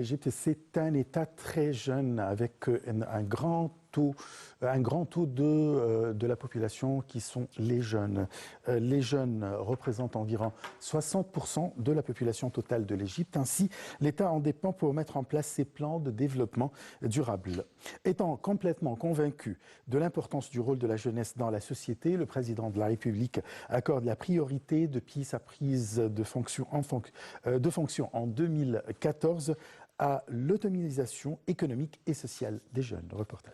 L'Égypte, c'est un État très jeune avec un grand taux de la population qui sont les jeunes. Les jeunes représentent environ 60% de la population totale de l'Égypte. Ainsi, l'État en dépend pour mettre en place ses plans de développement durable. Étant complètement convaincu de l'importance du rôle de la jeunesse dans la société, le président de la République accorde la priorité depuis sa prise de fonction en 2014 à l'autonomisation économique et sociale des jeunes. Reportage.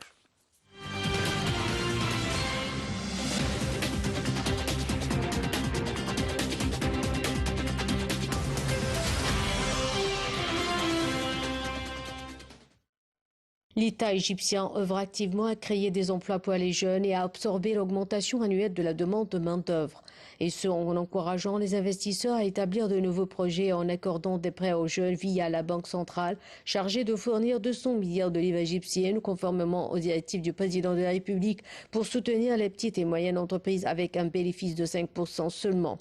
L'État égyptien œuvre activement à créer des emplois pour les jeunes et à absorber l'augmentation annuelle de la demande de main-d'œuvre. Et ce, en encourageant les investisseurs à établir de nouveaux projets et en accordant des prêts aux jeunes via la Banque centrale, chargée de fournir 200 milliards de livres égyptiennes, conformément aux directives du président de la République, pour soutenir les petites et moyennes entreprises avec un bénéfice de 5% seulement.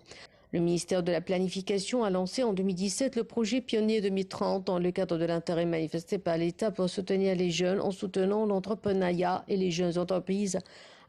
Le ministère de la Planification a lancé en 2017 le projet Pionnier 2030 dans le cadre de l'intérêt manifesté par l'État pour soutenir les jeunes en soutenant l'entrepreneuriat et les jeunes entreprises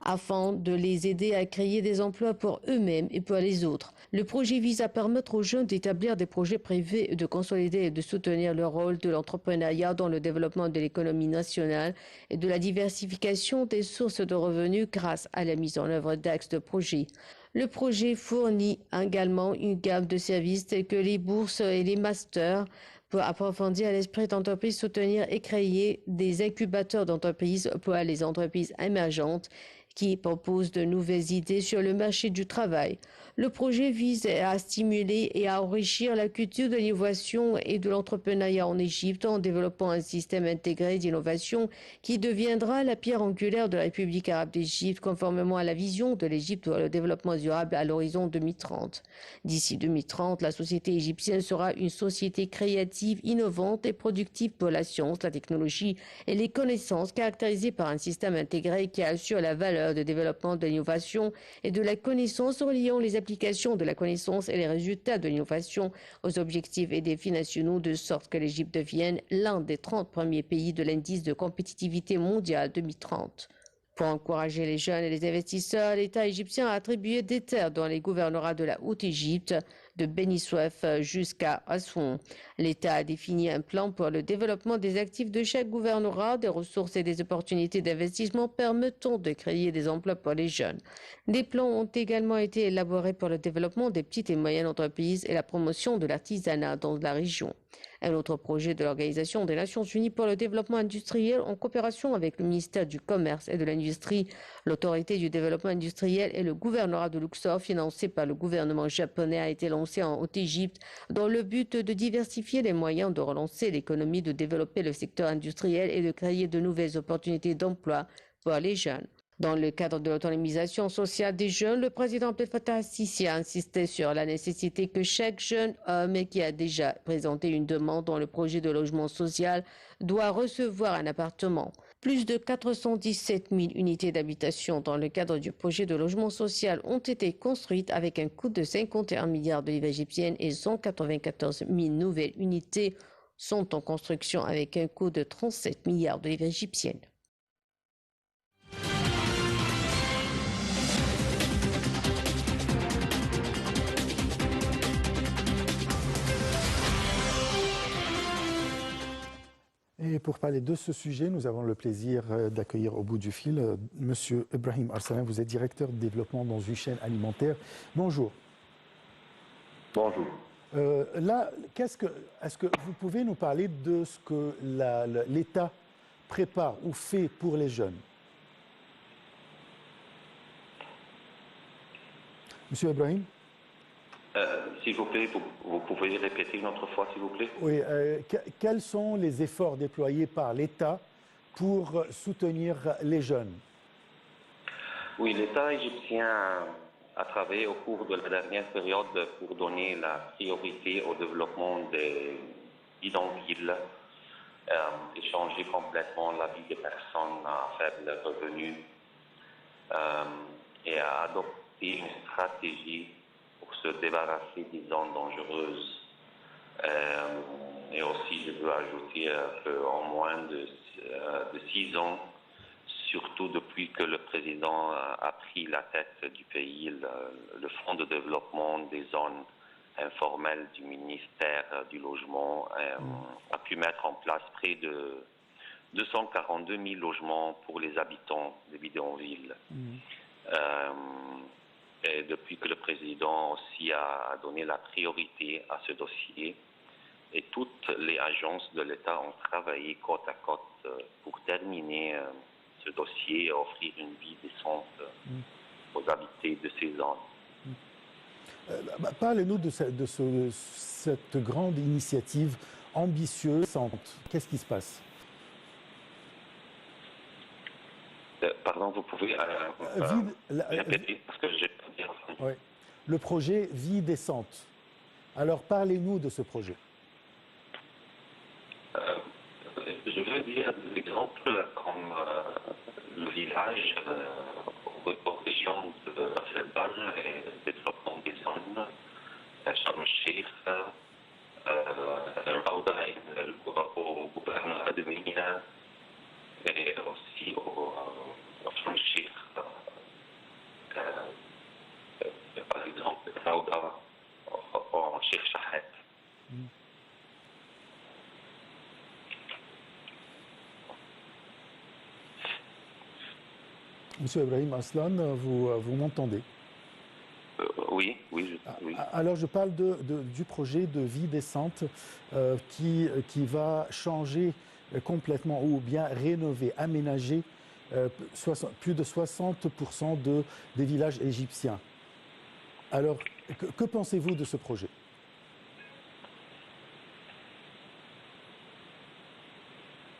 afin de les aider à créer des emplois pour eux-mêmes et pour les autres. Le projet vise à permettre aux jeunes d'établir des projets privés, de consolider et de soutenir le rôle de l'entrepreneuriat dans le développement de l'économie nationale et de la diversification des sources de revenus grâce à la mise en œuvre d'axes de projet. Le projet fournit également une gamme de services tels que les bourses et les masters pour approfondir l'esprit d'entreprise, soutenir et créer des incubateurs d'entreprises pour les entreprises émergentes qui proposent de nouvelles idées sur le marché du travail. Le projet vise à stimuler et à enrichir la culture de l'innovation et de l'entrepreneuriat en Égypte en développant un système intégré d'innovation qui deviendra la pierre angulaire de la République arabe d'Égypte conformément à la vision de l'Égypte pour le développement durable à l'horizon 2030. D'ici 2030, la société égyptienne sera une société créative, innovante et productive pour la science, la technologie et les connaissances, caractérisée par un système intégré qui assure la valeur de développement de l'innovation et de la connaissance reliant les applications de la connaissance et les résultats de l'innovation aux objectifs et défis nationaux de sorte que l'Égypte devienne l'un des 30 premiers pays de l'indice de compétitivité mondiale 2030. Pour encourager les jeunes et les investisseurs, l'État égyptien a attribué des terres dans les gouvernorats de la Haute-Égypte, de Beni Suef jusqu'à Aswan. L'État a défini un plan pour le développement des actifs de chaque gouvernorat, des ressources et des opportunités d'investissement permettant de créer des emplois pour les jeunes. Des plans ont également été élaborés pour le développement des petites et moyennes entreprises et la promotion de l'artisanat dans la région. Un autre projet de l'Organisation des Nations Unies pour le développement industriel en coopération avec le ministère du Commerce et de l'Industrie, l'Autorité du développement industriel et le gouvernorat de Luxor, financé par le gouvernement japonais, a été lancé en Haute-Égypte dans le but de diversifier les moyens de relancer l'économie, de développer le secteur industriel et de créer de nouvelles opportunités d'emploi pour les jeunes. Dans le cadre de l'autonomisation sociale des jeunes, le président Abdel Fattah al-Sisi a insisté sur la nécessité que chaque jeune homme qui a déjà présenté une demande dans le projet de logement social doit recevoir un appartement. Plus de 417 000 unités d'habitation dans le cadre du projet de logement social ont été construites avec un coût de 51 milliards de livres égyptiennes et 194 000 nouvelles unités sont en construction avec un coût de 37 milliards de livres égyptiennes. Et pour parler de ce sujet, nous avons le plaisir d'accueillir au bout du fil Monsieur Ibrahim Arsalan. Vous êtes directeur de développement dans une chaîne alimentaire. Bonjour. Bonjour. Est-ce que vous pouvez nous parler de ce que l'État prépare ou fait pour les jeunes? Monsieur Ibrahim? S'il vous plaît, vous pouvez répéter une autre fois, s'il vous plaît? Oui. Quels sont les efforts déployés par l'État pour soutenir les jeunes? Oui, l'État égyptien a travaillé au cours de la dernière période pour donner la priorité au développement des bidonvilles et changer complètement la vie des personnes à faible revenu et a adopté une stratégie pour se débarrasser des zones dangereuses Et aussi, je veux ajouter qu'en moins de 6 ans, surtout depuis que le président a pris la tête du pays, le Fonds de développement des zones informelles du ministère du Logement a pu mettre en place près de 242 000 logements pour les habitants des bidonvilles. Et depuis que le président aussi a donné la priorité à ce dossier, et toutes les agences de l'État ont travaillé côte à côte pour terminer ce dossier et offrir une vie décente aux habitants de ces zones. Parlez-nous de cette grande initiative ambitieuse. Qu'est-ce qui se passe? Pardon, vous pouvez répéter parce que j'ai pas bien entendu. Oui. Le projet Vie décente. Alors parlez-nous de ce projet. Je veux dire des exemples comme le village aux régions de Selban et le développement des zones, Sharm el-Sheikh, Raouda au gouvernement de Médina et aussi au Sharm el-Sheikh, par exemple Raouda au Sheikh Shahed. Monsieur Ibrahim Aslan, vous m'entendez? Oui. Alors je parle du projet de vie décente qui va changer complètement ou bien rénover, aménager plus de 60% des villages égyptiens. Alors, que pensez-vous de ce projet?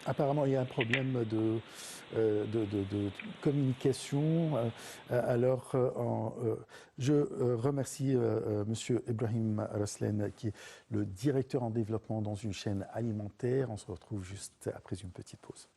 Apparemment, il y a un problème de communication. Alors, je remercie Monsieur Ibrahim Raslen, qui est le directeur en développement dans une chaîne alimentaire. On se retrouve juste après une petite pause.